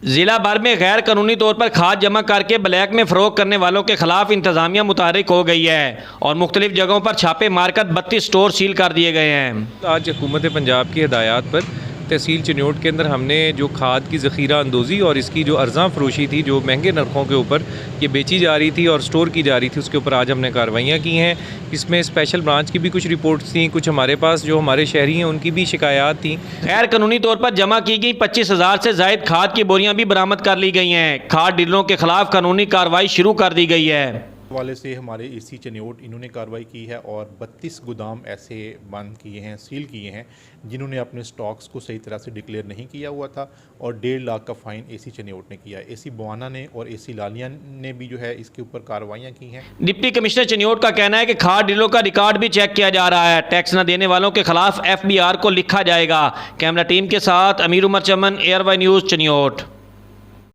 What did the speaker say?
जिला भर में गैर कानूनी तौर पर खाद जमा करके ब्लैक में फरोख्त करने वालों के खिलाफ इंतजामिया मुतहर्रिक हो गई है और मुख्तलिफ जगहों पर छापे मारकर 32 स्टोर सील कर दिए गए हैं। आज हुकूमत पंजाब की हिदायत पर तहसील चिन्योट के अंदर हमने जो खाद की ज़ख़ीरा अंदोज़ी और इसकी जो अर्ज़ां फ़रोशी थी, जो महंगे नरखों के ऊपर ये बेची जा रही थी और स्टोर की जा रही थी, उसके ऊपर आज हमने कार्रवाइयाँ की हैं। इसमें स्पेशल ब्रांच की भी कुछ रिपोर्ट्स थी, कुछ हमारे पास जो हमारे शहरी हैं उनकी भी शिकायत थी। गैर कानूनी तौर पर जमा की गई 25,000 से ज़ायद खाद की बोरियां भी बरामद कर ली गई हैं। खाद डीलरों के खिलाफ कानूनी कार्रवाई शुरू कर दी गई है। वाले से हमारे एसी चिन्योट इन्होंने कार्रवाई की है और 32 गोदाम ऐसे बंद किए हैं, सील किए हैं, जिन्होंने अपने स्टॉक्स को सही तरह से डिक्लेयर नहीं किया हुआ था और 1.5 लाख का फ़ाइन एसी चिन्योट ने किया है। एसी बवाना ने और एसी लालिया ने भी जो है इसके ऊपर कार्रवाइयाँ की हैं। डिप्टी कमिश्नर चिन्योट का कहना है कि खाद डीलरों का रिकॉर्ड भी चेक किया जा रहा है। टैक्स न देने वालों के खिलाफ FBR को लिखा जाएगा। कैमरा टीम के साथ अमीर उमर चमन, एयरवाई न्यूज़ चिन्योट।